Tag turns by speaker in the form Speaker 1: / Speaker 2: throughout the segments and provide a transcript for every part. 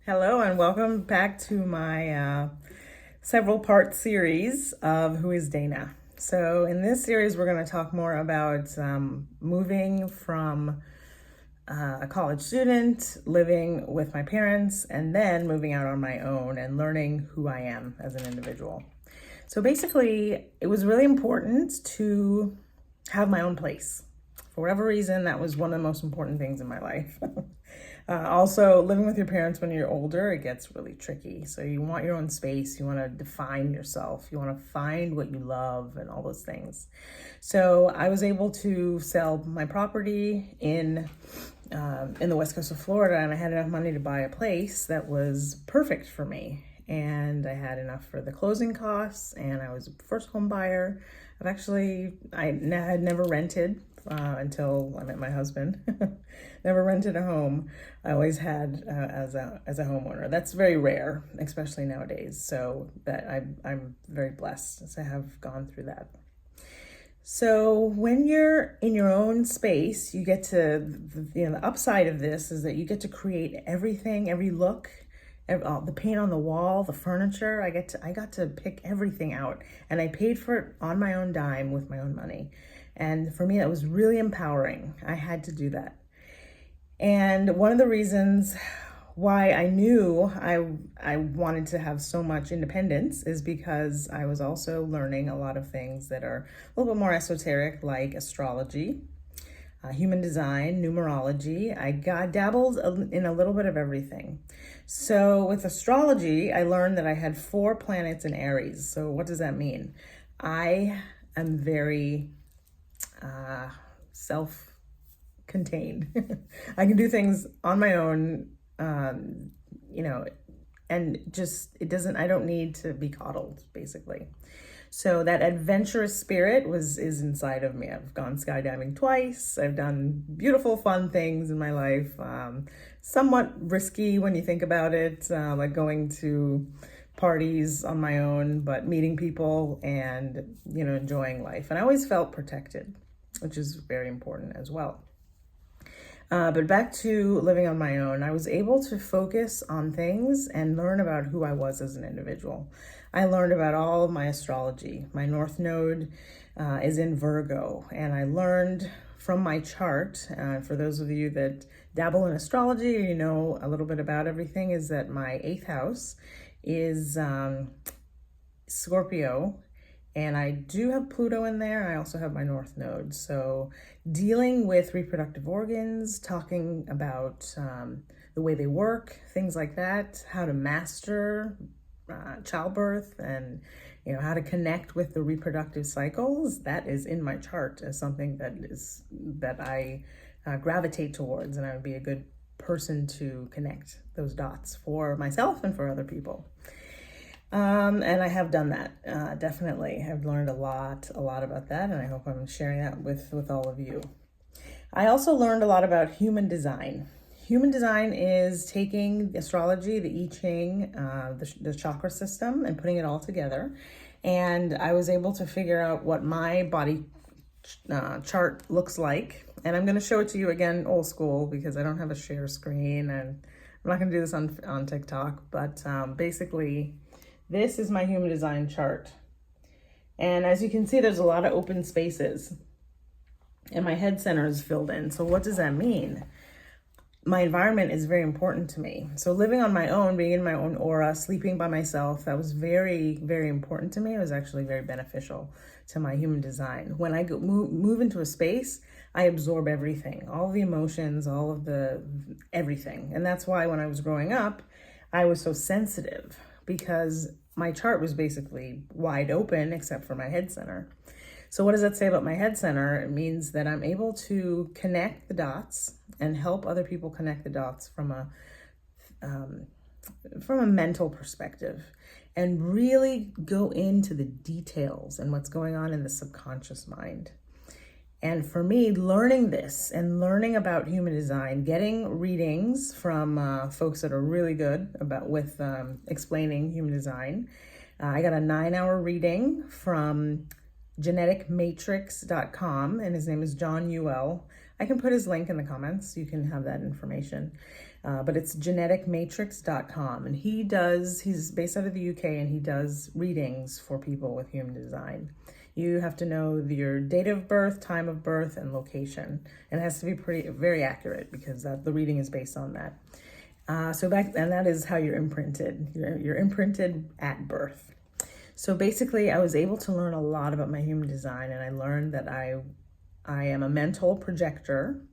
Speaker 1: Hello and welcome back to my several part series of Who is Dayna. So in this series we're going to talk more about moving from a college student, living with my parents, and then moving out on my own and learning who I am as an individual. So basically it was really important to have my own place. For whatever reason, that was one of the most important things in my life. Also, living with your parents when you're older, it gets really tricky. So you want your own space. You want to define yourself. You want to find what you love and all those things. So I was able to sell my property in the west coast of Florida, and I had enough money to buy a place that was perfect for me. And I had enough for the closing costs, and I was a first home buyer. I had never rented until I met my husband. Never rented a home. I always had as a homeowner. That's very rare, especially nowadays. So that I'm very blessed to have gone through that. So when you're in your own space, you get to, the upside of this is that you get to create everything, every look, the paint on the wall, the furniture. I got to pick everything out, and I paid for it on my own dime with my own money. And for me, that was really empowering. I had to do that. And one of the reasons why I knew I wanted to have so much independence is because I was also learning a lot of things that are a little bit more esoteric, like astrology, human design, numerology. I dabbled in a little bit of everything. So with astrology, I learned that I had 4 planets in Aries. So what does that mean? I am very self-contained. I can do things on my own, and I don't need to be coddled, basically. So that adventurous spirit is inside of me. I've gone skydiving twice. I've done beautiful, fun things in my life. Somewhat risky when you think about it, like going to parties on my own, but meeting people and, enjoying life. And I always felt protected, which is very important as well. But back to living on my own, I was able to focus on things and learn about who I was as an individual. I learned about all of my astrology. My North Node is in Virgo, and I learned from my chart, for those of you that dabble in astrology or you know a little bit about everything, is that my 8th house is Scorpio, and I do have Pluto in there. I also have my North Node. So dealing with reproductive organs, talking about the way they work, things like that, how to master childbirth, and how to connect with the reproductive cycles, that is in my chart as something that I gravitate towards, and I would be a good person to connect those dots for myself and for other people. And I have done that, definitely. I've learned a lot about that, and I hope I'm sharing that with all of you. I also learned a lot about human design. Human design is taking astrology, the I Ching, the chakra system, and putting it all together. And I was able to figure out what my body chart looks like. And I'm going to show it to you again, old school, because I don't have a share screen, and I'm not going to do this on TikTok. But basically, this is my human design chart. And as you can see, there's a lot of open spaces, and my head center is filled in. So what does that mean? My environment is very important to me. So living on my own, being in my own aura, sleeping by myself, that was very, very important to me. It was actually very beneficial to my human design. When I move into a space, I absorb everything, all the emotions, all of everything. And that's why when I was growing up, I was so sensitive, because my chart was basically wide open except for my head center. So what does that say about my head center? It means that I'm able to connect the dots and help other people connect the dots from a mental perspective, and really go into the details and what's going on in the subconscious mind. And for me, learning this and learning about human design, getting readings from folks that are really good with explaining human design. I got a 9-hour reading from geneticmatrix.com, and his name is John UL. I can put his link in the comments. You can have that information. but it's geneticmatrix.com. And he's based out of the UK, and he does readings for people with human design. You have to know your date of birth, time of birth, and location. And it has to be very accurate, because the reading is based on that. And that is how you're imprinted. You're imprinted at birth. So basically, I was able to learn a lot about my human design, and I learned that I am a mental projector.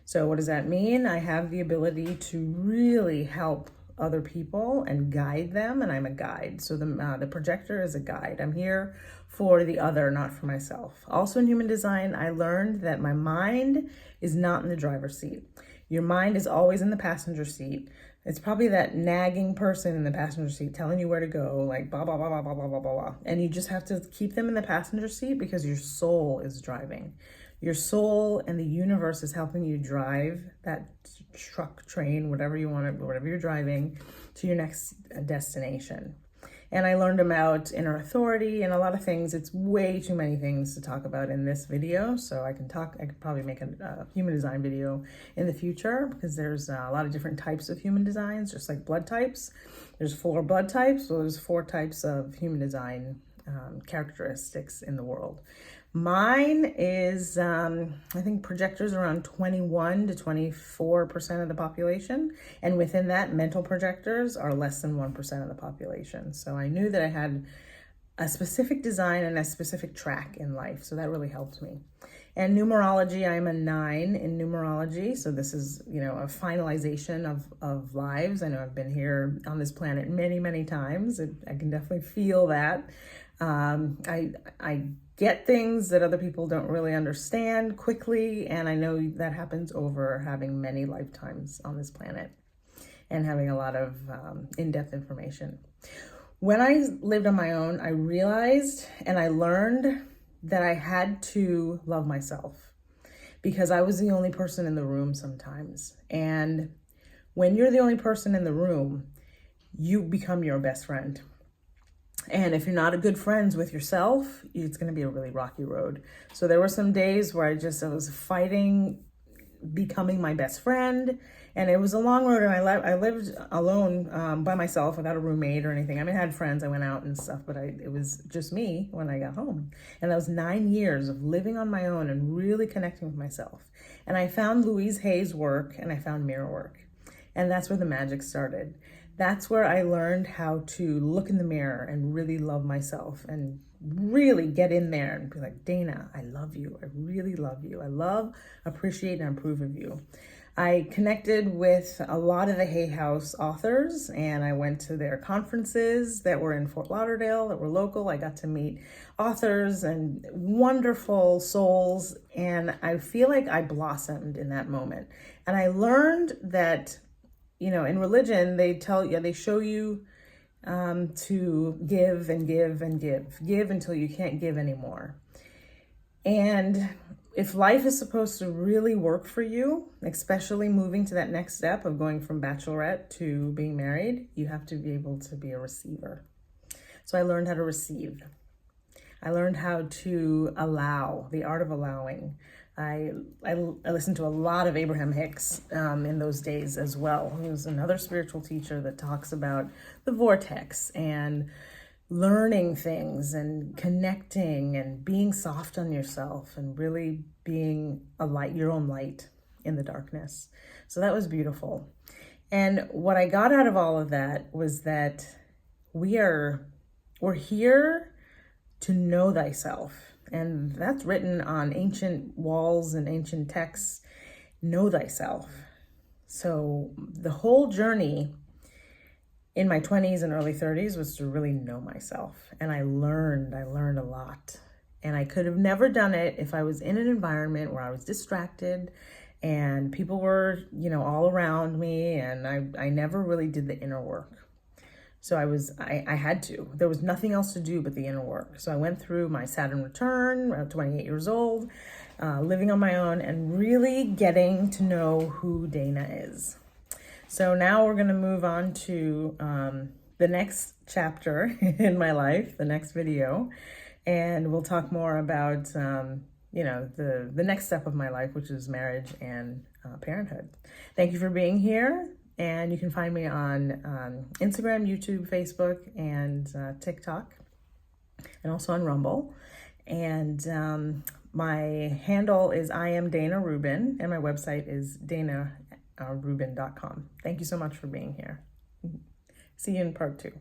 Speaker 1: So what does that mean? I have the ability to really help other people and guide them, and I'm a guide. So the projector is a guide. I'm here for the other, not for myself. Also in human design, I learned that my mind is not in the driver's seat. Your mind is always in the passenger seat. It's probably that nagging person in the passenger seat telling you where to go, like blah, blah, blah, blah, blah, blah, blah, blah. And you just have to keep them in the passenger seat, because your soul is driving. Your soul and the universe is helping you drive that truck, train, whatever you're driving, to your next destination. And I learned about inner authority and a lot of things. It's way too many things to talk about in this video. So I could probably make a human design video in the future, because there's a lot of different types of human designs, just like blood types. There's 4 blood types. So there's 4 types of human design characteristics in the world. Mine is, I think projectors around 21 to 24% of the population. And within that, mental projectors are less than 1% of the population. So I knew that I had a specific design and a specific track in life. So that really helped me. And numerology, I'm a 9 in numerology. So this is, a finalization of lives. I know I've been here on this planet many, many times. I can definitely feel that. I get things that other people don't really understand quickly, and I know that happens over having many lifetimes on this planet and having a lot of in-depth information. When I lived on my own, I realized and I learned that I had to love myself, because I was the only person in the room sometimes. And when you're the only person in the room, you become your best friend. And if you're not a good friends with yourself, it's going to be a really rocky road. So there were some days where I was fighting becoming my best friend, and it was a long road. And I lived alone by myself without a roommate or anything. I mean, I had friends, I went out and stuff, but it was just me when I got home. And that was 9 years of living on my own and really connecting with myself. And I found Louise Hay's work, and I found mirror work. And that's where the magic started. That's where I learned how to look in the mirror and really love myself, and really get in there and be like, Dayna, I love you. I really love you. I love, appreciate, and approve of you. I connected with a lot of the Hay House authors, and I went to their conferences that were in Fort Lauderdale, that were local. I got to meet authors and wonderful souls, and I feel like I blossomed in that moment. And I learned that, in religion, they show you to give and give and give until you can't give anymore. And if life is supposed to really work for you, especially moving to that next step of going from bachelorette to being married, you have to be able to be a receiver. So I learned how to receive. I learned how to allow, the art of allowing. I listened to a lot of Abraham Hicks in those days as well. He was another spiritual teacher that talks about the vortex and learning things and connecting and being soft on yourself and really being a light, your own light in the darkness. So that was beautiful. And what I got out of all of that was that we're here to know thyself. And that's written on ancient walls and ancient texts. Know thyself. So the whole journey in my 20s and early 30s was to really know myself. And I learned a lot. And I could have never done it if I was in an environment where I was distracted and people were, all around me, and I never really did the inner work. So I had to. There was nothing else to do but the inner work. So I went through my Saturn return at 28 years old, living on my own and really getting to know who Dayna is. So now we're going to move on to the next chapter in my life, the next video, and we'll talk more about, the next step of my life, which is marriage and parenthood. Thank you for being here. And you can find me on Instagram, YouTube, Facebook, and TikTok, and also on Rumble. And my handle is I am Dayna Rubin, and my website is daynarubin.com. Thank you so much for being here. See you in part 2.